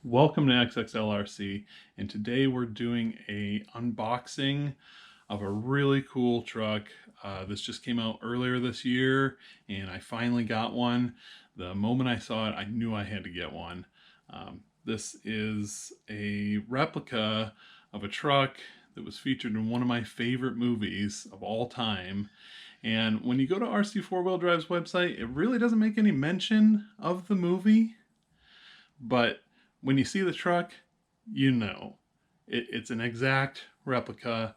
Welcome to XXL RC, and today we're doing a unboxing of a really cool truck. This just came out earlier this year and I finally got one. The moment I saw it, I knew I had to get one. This is a replica of a truck that was featured in one of my favorite movies of all time. And when you go to RC4WD Drive's website, it really doesn't make any mention of the movie, but when you see the truck, you know. It's an exact replica.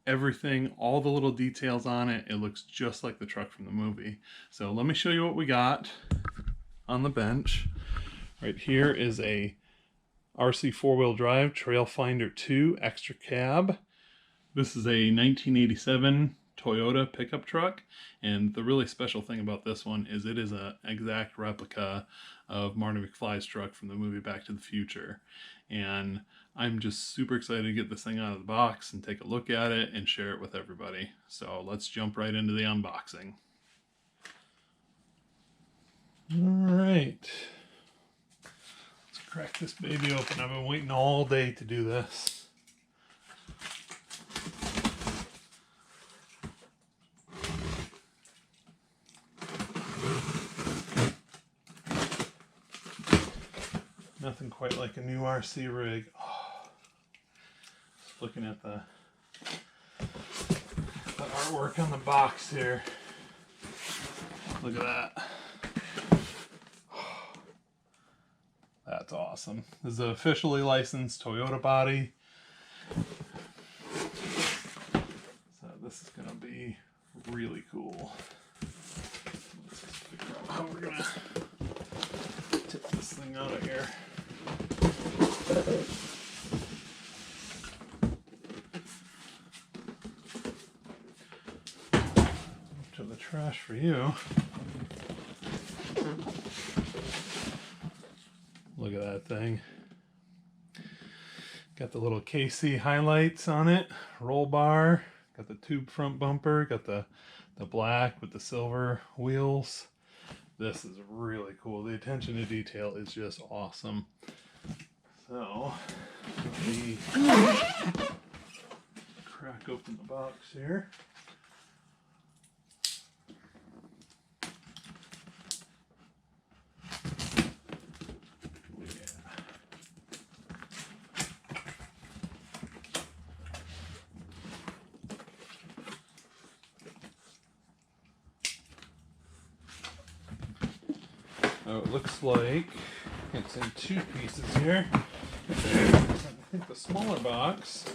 Everything, all the little details on it, it looks just like the truck from the movie. So let me show you what we got on the bench. Right here is a RC4WD Drive Trail Finder 2 XtraCab. This is a 1987 Toyota pickup truck, and the really special thing about this one is it is an exact replica of Marty McFly's truck from the movie Back to the Future. And I'm just super excited to get this thing out of the box and take a look at it and share it with everybody. So let's jump right into the unboxing. All right, let's crack this baby open. I've been waiting all day to do this. Nothing quite like a new RC rig. Oh, just looking at the artwork on the box here. Look at that. Oh, that's awesome. This is an officially licensed Toyota body. So this is going to be really cool. Let's just figure out how we're going to tip this thing out of here. To the trash for you. Look at that thing. Got the little KC highlights on it, roll bar, got the tube front bumper, got the black with the silver wheels. This is really cool. The attention to detail is just awesome. So, let me crack open the box here. Oh, it looks like it's in two pieces here. I think the smaller box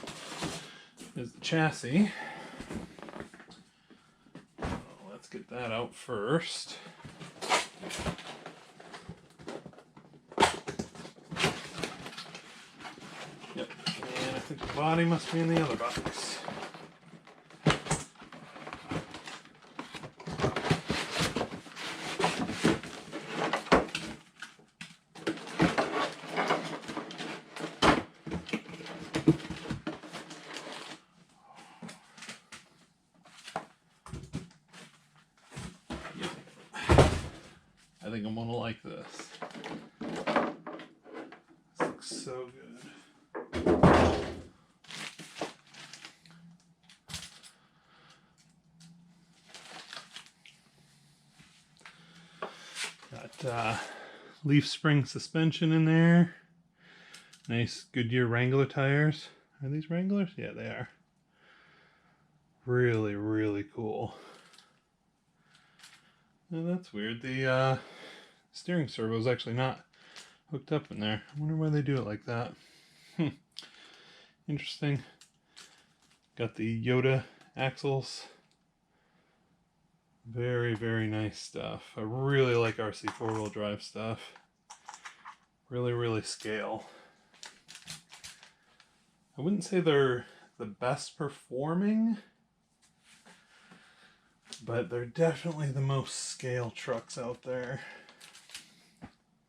is the chassis. Let's get that out first. Yep, and I think the body must be in the other box. I think I'm gonna like this. This looks so good. Got leaf spring suspension in there. Nice Goodyear Wrangler tires. Are these Wranglers? Yeah, they are. Really, really cool. Oh, that's weird. The steering servo is actually not hooked up in there. I wonder why they do it like that. Interesting. Got the Yoda axles. Very, very nice stuff. I really like RC4WD Drive stuff. Really, really scale. I wouldn't say they're the best performing, but they're definitely the most scale trucks out there.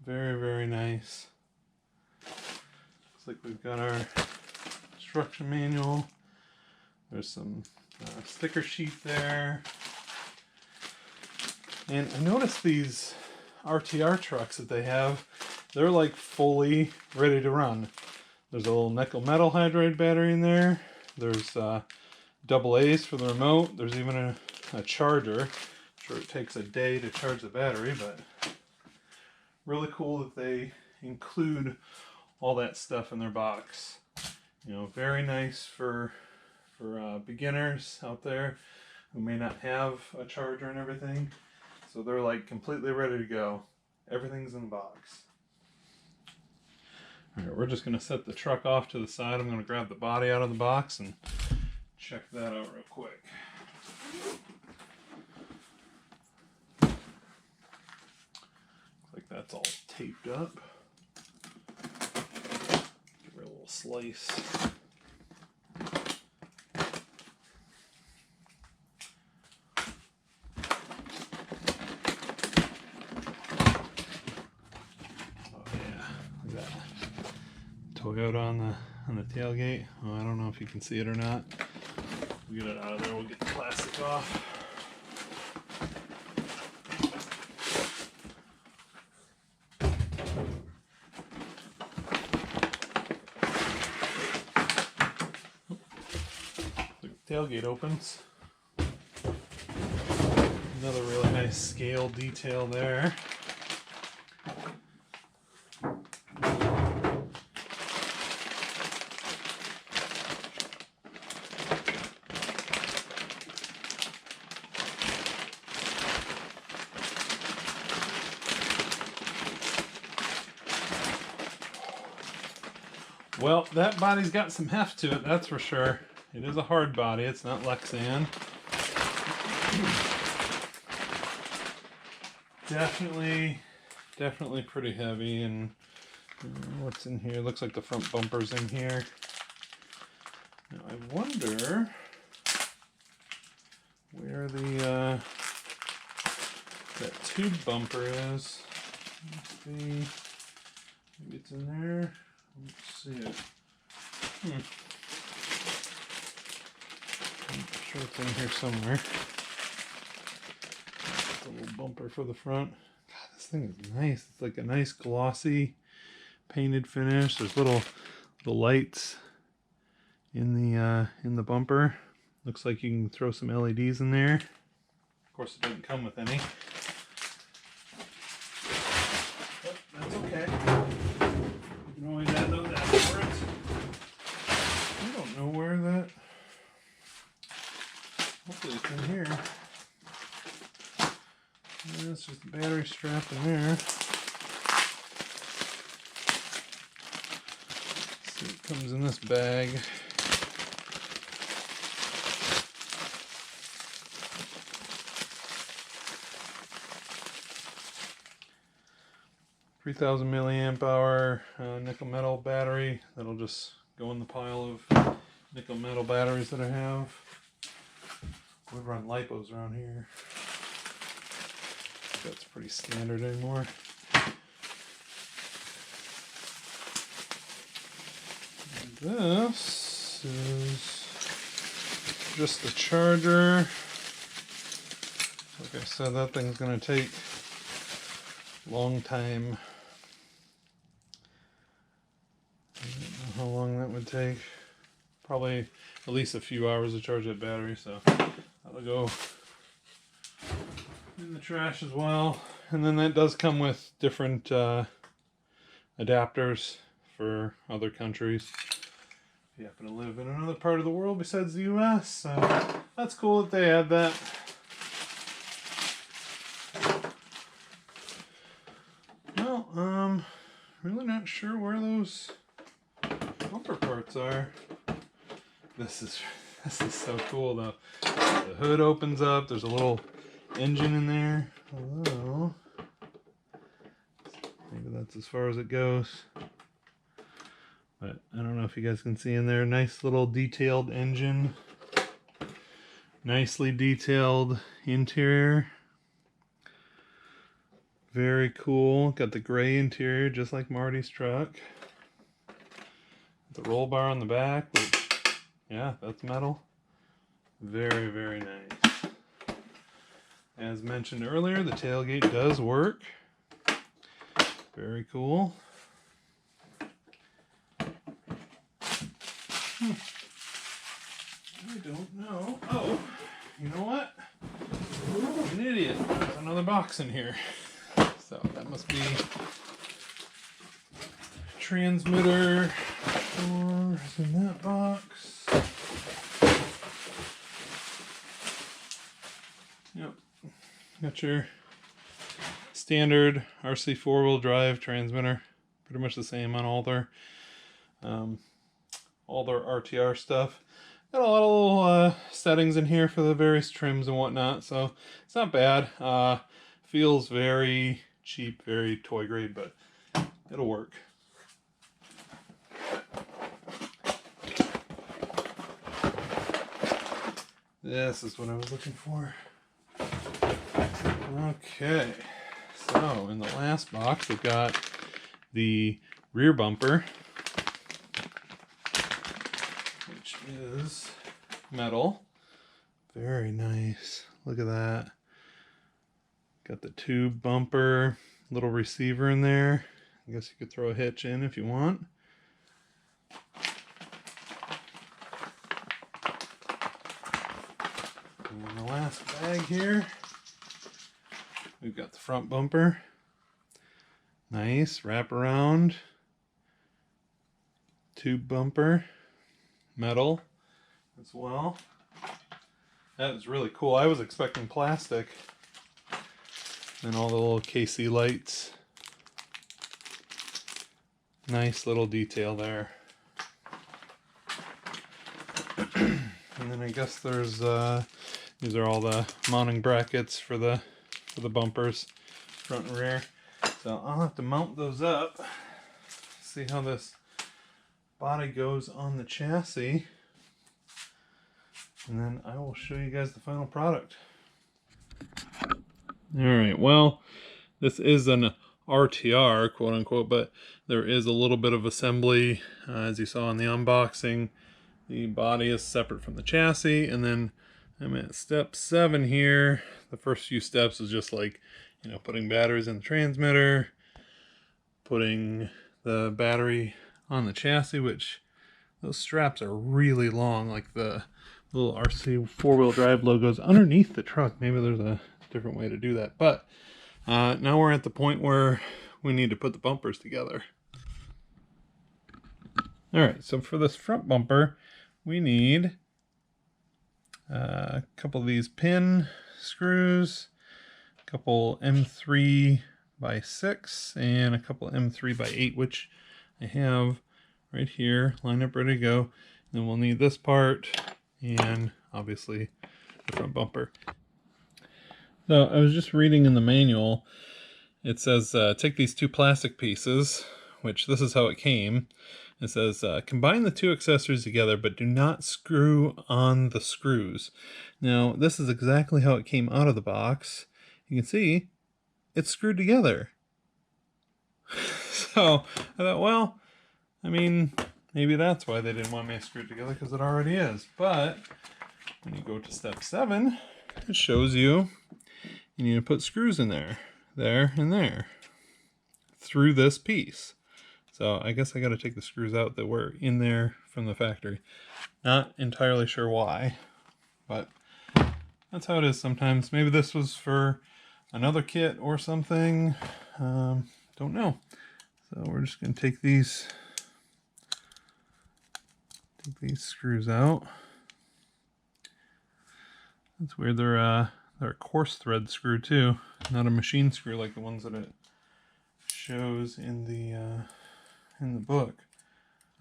Very, very nice. Looks like we've got our instruction manual. There's some sticker sheet there. And I noticed these RTR trucks that they have, they're like fully ready to run. There's a little nickel metal hydride battery in there. There's double A's for the remote. There's even a charger. I'm sure it takes a day to charge the battery, but really cool that they include all that stuff in their box. You know, very nice for beginners out there who may not have a charger and everything. So they're like completely ready to go. Everything's in the box. Alright, we're just going to set the truck off to the side. I'm going to grab the body out of the box and check that out real quick. Looks like that's all taped up. Give her a little slice. Toyota on the tailgate. Oh, I don't know if you can see it or not. We'll get it out of there. We'll get the plastic off. The tailgate opens. Another really nice scale detail there. Well, that body's got some heft to it, that's for sure. It is a hard body, it's not Lexan. Definitely pretty heavy. And what's in here? Looks like the front bumper's in here. Now I wonder where the that tube bumper is. Let's see. Maybe it's in there. Let's see it. I'm sure it's in here somewhere. A little bumper for the front. God, this thing is nice. It's like a nice glossy painted finish. There's little lights in the bumper. Looks like you can throw some LEDs in there. Of course, it doesn't come with any. But that's okay. You can always add those afterwards. I don't know where that. Hopefully it's in here. Yeah, it's just the battery strap in there. So it comes in this bag. $3,000 milliamp hour nickel metal battery. That'll just go in the pile of nickel metal batteries that I have. Would run lipos around here. That's pretty standard anymore. And this is just the charger. Like I said, that thing's going to take a long time. I don't know how long that would take. Probably at least a few hours to charge that battery, so that'll go in the trash as well. And then that does come with different adapters for other countries. If you happen to live in another part of the world besides the US, so that's cool that they add that. Well, really not sure where those bumper parts are. This is so cool though. The hood opens up. There's a little engine in there. Hello. Maybe that's as far as it goes. But I don't know if you guys can see in there. Nice little detailed engine. Nicely detailed interior. Very cool. Got the gray interior just like Marty's truck. The roll bar on the back, which, yeah, that's metal. Very, very nice. As mentioned earlier, the tailgate does work. Very cool. I don't know. Oh, you know what? I'm an idiot. There's another box in here. So that must be transmitter, or is in that box. Yep. Got your standard RC4 drive transmitter. Pretty much the same on all their RTR stuff. Got a lot of little settings in here for the various trims and whatnot, so it's not bad. Feels very cheap, very toy grade, but it'll work. This is what I was looking for. Okay, so in the last box we've got the rear bumper, which is metal. Very nice. Look at that. Got the tube bumper, little receiver in there. I guess you could throw a hitch in if you want. And in the last bag here, we've got the front bumper. Nice wraparound tube bumper, metal as well. That is really cool. I was expecting plastic. And all the little KC lights. Nice little detail there. And then I guess there's these are all the mounting brackets for the bumpers, front and rear. So I'll have to mount those up. See how this body goes on the chassis. And then I will show you guys the final product. Alright, well, this is an RTR, quote unquote, but there is a little bit of assembly. As you saw in the unboxing, the body is separate from the chassis, and then I'm at step 7 here. The first few steps is just like, you know, putting batteries in the transmitter, putting the battery on the chassis, which those straps are really long, like the little RC four-wheel drive logos underneath the truck. Maybe there's a different way to do that, but now we're at the point where we need to put the bumpers together. Alright, so for this front bumper we need a couple of these pin screws, a couple M3 by 6 and a couple M3 by 8, which I have right here lined up ready to go. Then we'll need this part and obviously the front bumper. So I was just reading in the manual, it says take these two plastic pieces, which this is how it came. It says combine the two accessories together but do not screw on the screws. Now this is exactly how it came out of the box. You can see it's screwed together. So I thought, well, I mean, maybe that's why they didn't want me to screw it together, because it already is. But when you go to step 7, it shows you need to put screws in there, and there, through this piece. So I guess I got to take the screws out that were in there from the factory. Not entirely sure why, but that's how it is sometimes. Maybe this was for another kit or something. Don't know. So we're just going to take these screws out. That's weird. They're a coarse thread screw too, not a machine screw like the ones that it shows in the book.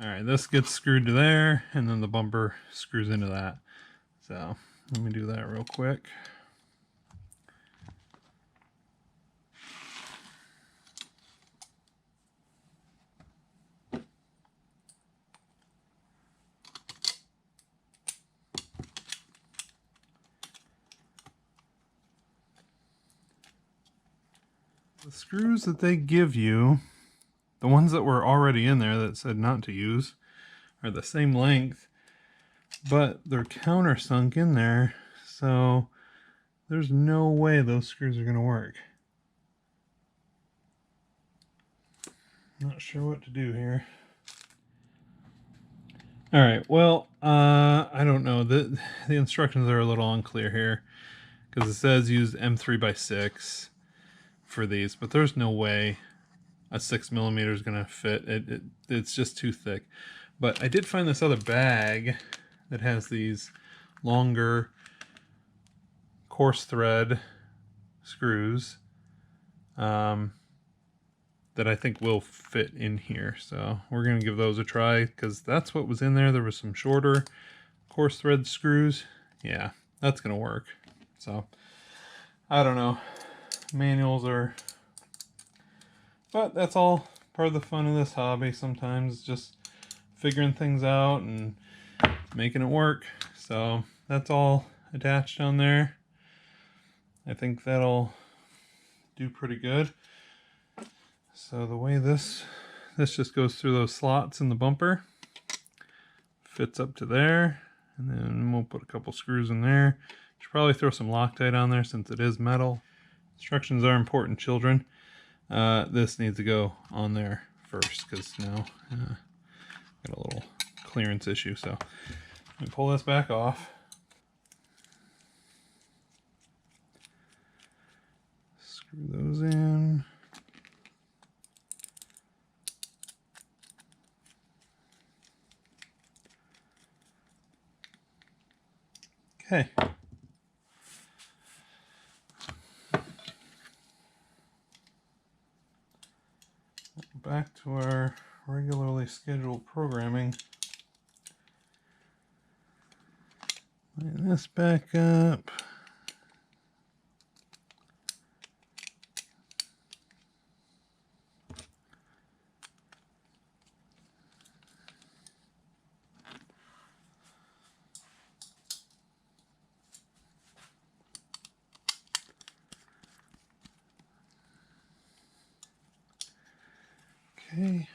All right, this gets screwed to there, and then the bumper screws into that. So let me do that real quick. The screws that they give you, the ones that were already in there that said not to use, are the same length, but they're countersunk in there, so there's no way those screws are going to work. Not sure what to do here. All right, well, I don't know. The instructions are a little unclear here because it says use M3x6 for these, but there's no way a 6mm is going to fit. It's just too thick. But I did find this other bag that has these longer coarse thread screws that I think will fit in here. So we're going to give those a try because that's what was in there. There was some shorter coarse thread screws. Yeah, that's going to work. So I don't know. Manuals are... But that's all part of the fun of this hobby. Sometimes just figuring things out and making it work. So that's all attached on there. I think that'll do pretty good. So the way this just goes through those slots in the bumper, fits up to there, and then we'll put a couple screws in there. Should probably throw some Loctite on there since it is metal. Instructions are important, children. This needs to go on there first because now got a little clearance issue. So let me pull this back off. Screw those in. Okay. Back to our regularly scheduled programming. Line this back up. Okay.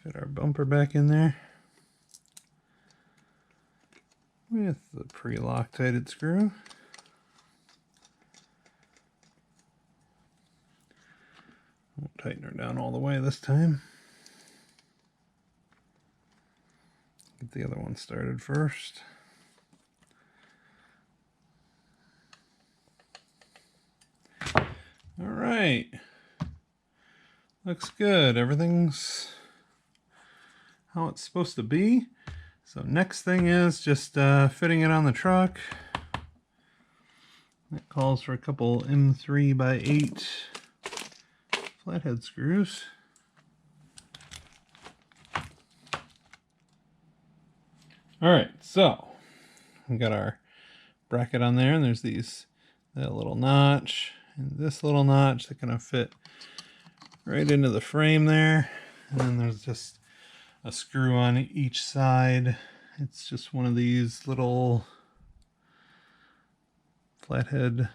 Fit our bumper back in there with the pre-Loctited screw. Won't tighten her down all the way this time. Get the other one started first. All right, looks good. Everything's how it's supposed to be. So next thing is just fitting it on the truck. That calls for a couple M3x8 flathead screws. All right, so we got our bracket on there, and there's that little notch and this little notch that kind of fit right into the frame there. And then there's just a screw on each side. It's just one of these little flathead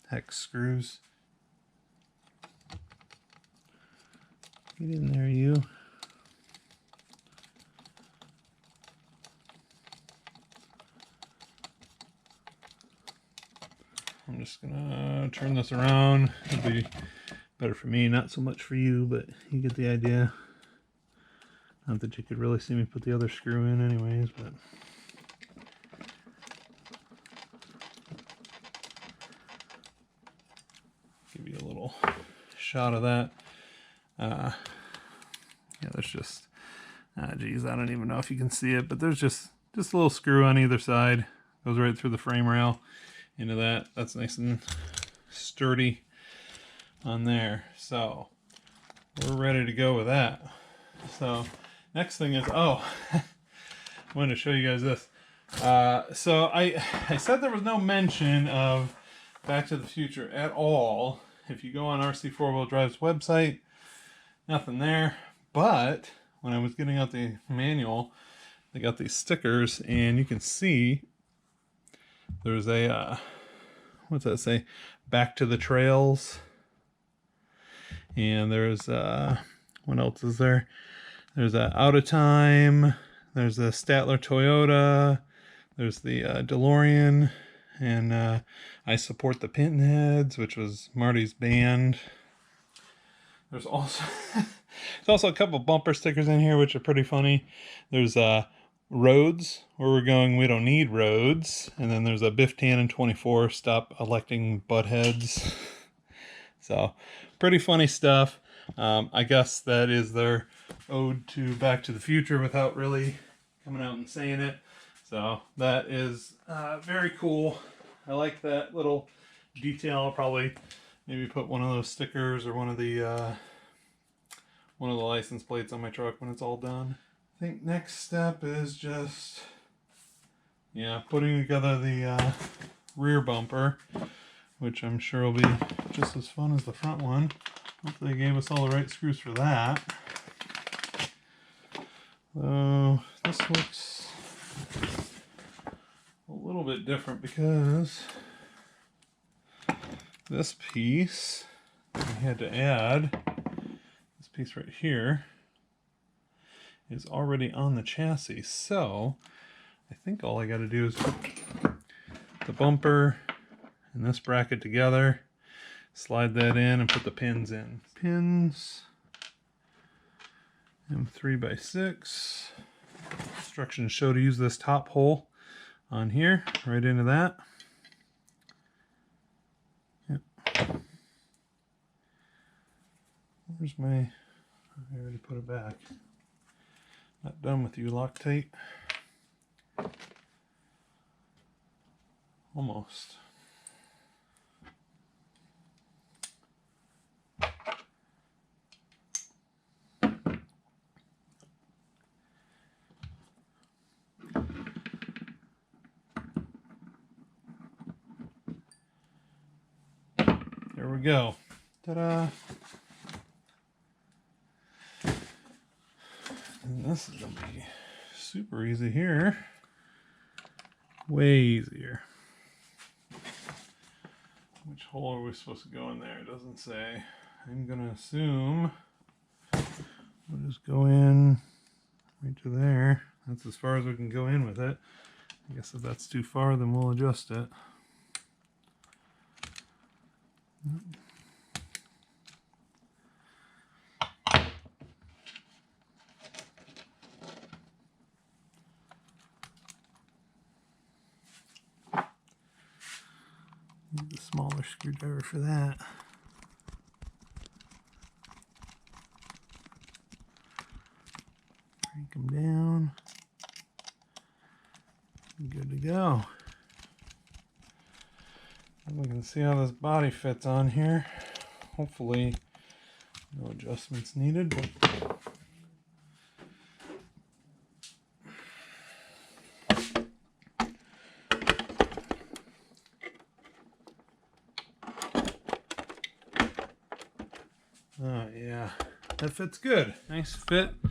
hex screws. Get in there, you. I'm just gonna turn this around. It'll be better for me, not so much for you, but you get the idea. Not that you could really see me put the other screw in anyways, but give you a little shot of that. Yeah, there's just, geez, I don't even know if you can see it, but there's just a little screw on either side. Goes right through the frame rail into that. That's nice and sturdy on there. So we're ready to go with that. So next thing is, I wanted to show you guys this. So I said there was no mention of Back to the Future at all. If you go on RC4WD Drive's website, nothing there. But when I was getting out the manual, they got these stickers, and you can see there's a, what's that say? Back to the Trails. And there's, what else is there? There's a Out of Time. There's a Statler Toyota. There's the DeLorean. and I support the Pinheads, which was Marty's band. There's also there's also a couple bumper stickers in here which are pretty funny. There's roads, where we're going, we don't need roads. And then there's a Biff Tannen 24, stop electing buttheads. So pretty funny stuff. I guess that is their ode to Back to the Future without really coming out and saying it. So that is very cool. I like that little detail. I'll probably maybe put one of those stickers or one of the license plates on my truck when it's all done. I think next step is just, yeah, putting together the rear bumper, which I'm sure will be just as fun as the front one. Hopefully they gave us all the right screws for that. So this looks a little bit different because this piece we had to add, this piece right here, is already on the chassis. So I think all I got to do is put the bumper and this bracket together, slide that in, and put the pins in. Pins, M3x6. Instructions show to use this top hole on here, right into that. Yep. Where's my, I already put it back. Not done with you, Loctite. Almost. There we go. Ta-da! And this is going to be super easy here. Way easier. Which hole are we supposed to go in there? It doesn't say. I'm going to assume we'll just go in right to there. That's as far as we can go in with it. I guess if that's too far, then we'll adjust it. Need a smaller screwdriver for that. Crank them down. Good to go. And we can see how this body fits on here. Hopefully no adjustments needed, but oh yeah, that fits good. Nice fit. I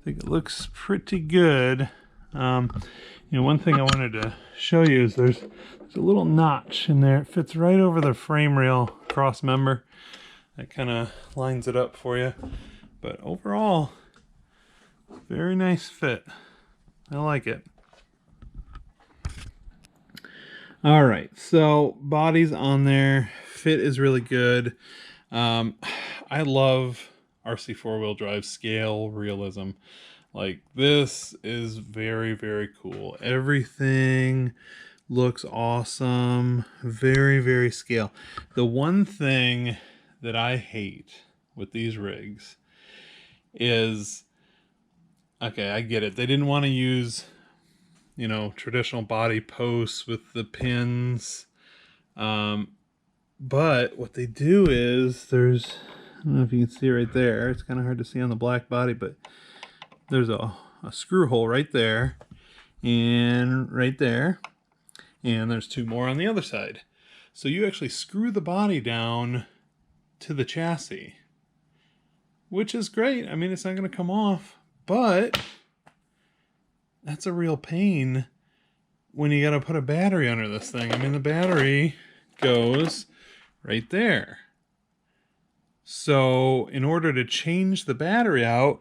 think it looks pretty good. You know, one thing I wanted to show you is there's a little notch in there. It fits right over the frame rail cross member. That kind of lines it up for you. But overall, very nice fit. I like it. All right, so body's on there. Fit is really good. I love RC four-wheel drive scale realism. Like, this is very, very cool. Everything looks awesome. Very, very scale. The one thing that I hate with these rigs is, okay, I get it. They didn't want to use, you know, traditional body posts with the pins. But what they do is there's, I don't know if you can see right there. It's kind of hard to see on the black body, but there's a screw hole right there and right there. And there's two more on the other side. So you actually screw the body down to the chassis, which is great. I mean, it's not going to come off, but that's a real pain when you got to put a battery under this thing. I mean, the battery goes right there. So in order to change the battery out,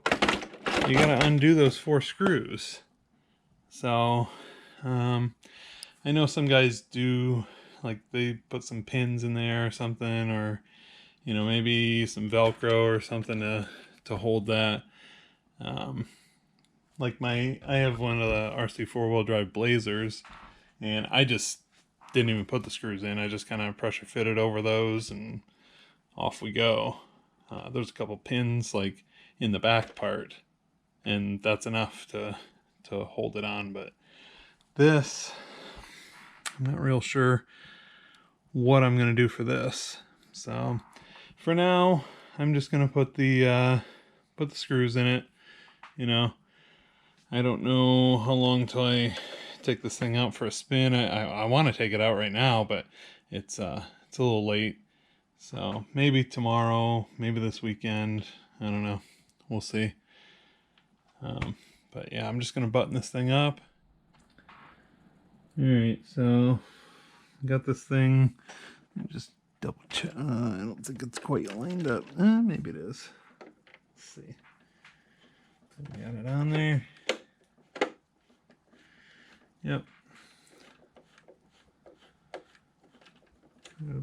you got to undo those 4 screws. So I know some guys do, like they put some pins in there or something, or you know, maybe some Velcro or something to hold that. Like I have one of the RC four-wheel drive Blazers, and I just didn't even put the screws in. I just kind of pressure fitted over those, and off we go. There's a couple pins like in the back part, and that's enough to hold it on. But this, I'm not real sure what I'm gonna do for this. So for now, I'm just gonna put the screws in it. You know, I don't know how long till I take this thing out for a spin. I want to take it out right now, but it's a little late. So maybe tomorrow, maybe this weekend. I don't know. We'll see. But yeah, I'm just gonna button this thing up. All right, so I got this thing. Just double check. I don't think it's quite lined up. Maybe it is. Let's see. Got it on there. Yep.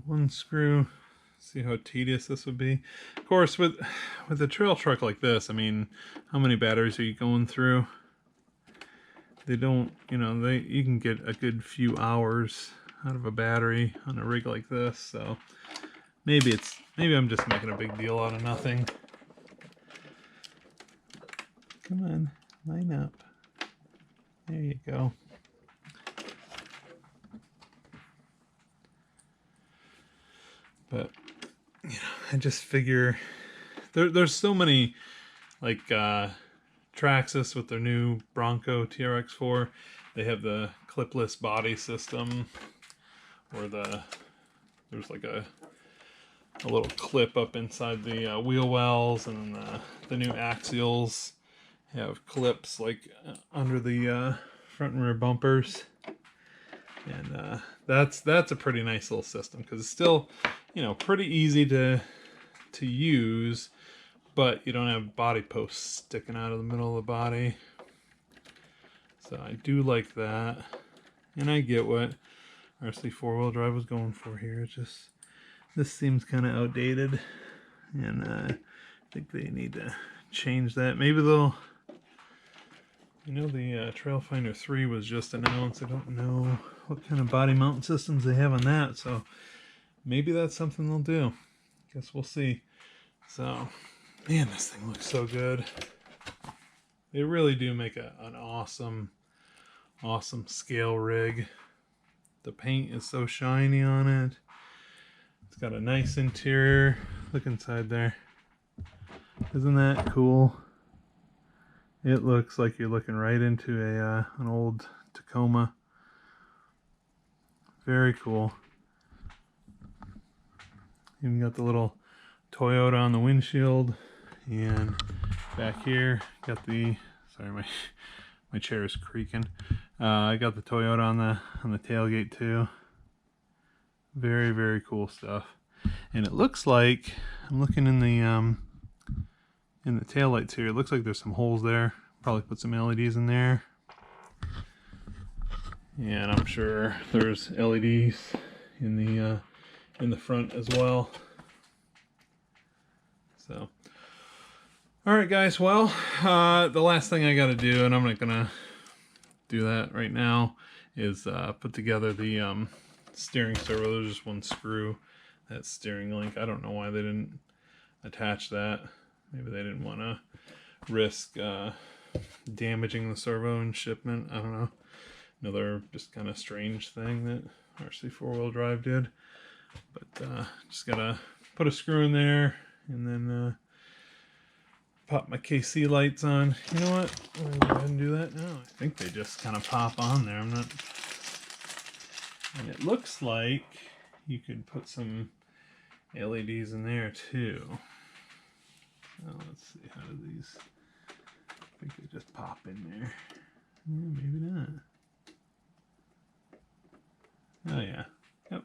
One screw. See how tedious this would be. Of course, with a trail truck like this, I mean, how many batteries are you going through? They don't, you know, you can get a good few hours out of a battery on a rig like this. So maybe I'm just making a big deal out of nothing. Come on, line up. There you go. But you know, I just figure there's so many like Traxxas with their new Bronco TRX4. They have the clipless body system, where there's like a little clip up inside the wheel wells, and the new axials have clips like under the front and rear bumpers, and that's a pretty nice little system, because it's still, you know, pretty easy to use, but you don't have body posts sticking out of the middle of the body. So I do like that, and I get what RC four-wheel drive was going for here. It's just, this seems kind of outdated, and I think they need to change that. Maybe they'll, you know, the Trail Finder 3 was just announced. I don't know what kind of body mount systems they have on that, so maybe that's something they'll do. Guess we'll see. So, man, this thing looks so good. They really do make an awesome scale rig. The paint is so shiny on it. It's got a nice interior. Look inside there. Isn't that cool? It looks like you're looking right into an old Tacoma. Very cool. Even got the little Toyota on the windshield, and back here got the, sorry, my chair is creaking. I got the Toyota on the tailgate too. Very, very cool stuff. And it looks like, I'm looking in the tail lights here, it looks like there's some holes there. Probably put some LEDs in there. And I'm sure there's LEDs in the front as well. So, all right, guys. Well, the last thing I got to do, and I'm not gonna do that right now, is put together the steering servo. There's just one screw, that steering link. I don't know why they didn't attach that. Maybe they didn't want to risk damaging the servo in shipment. I don't know. Another just kind of strange thing that RC four-wheel drive did. But just gotta put a screw in there, and then pop my KC lights on. You know what? I'm gonna go ahead and do that now. I think they just kind of pop on there. I'm not. And it looks like you could put some LEDs in there too. Well, let's see. How do these? I think they just pop in there. Yeah, maybe not. Oh yeah. Yep.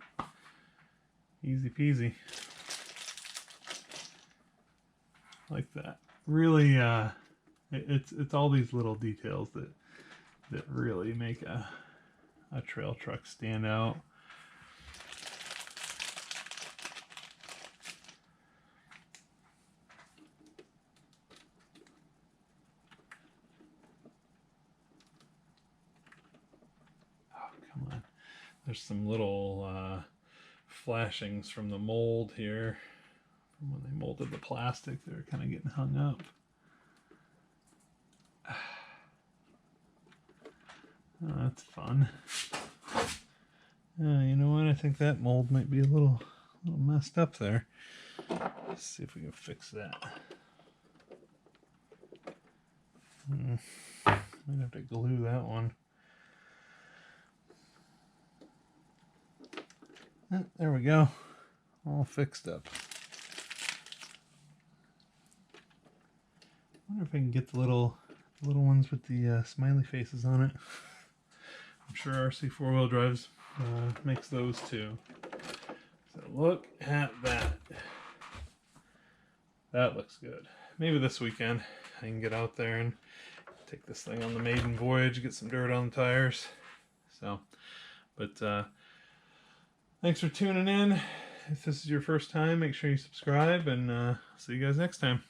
Easy peasy. Like that. Really, it's all these little details that really make a a trail truck stand out. Come on. There's some little flashings from the mold here. From when they molded the plastic, they're kind of getting hung up. Oh, that's fun. You know what? I think that mold might be a little messed up there. Let's see if we can fix that. Might have to glue that one. There we go. All fixed up. I wonder if I can get the little ones with the smiley faces on it. I'm sure RC4 Drives makes those too. So look at that. That looks good. Maybe this weekend I can get out there and take this thing on the maiden voyage, get some dirt on the tires. So, but thanks for tuning in. If this is your first time, make sure you subscribe, and see you guys next time.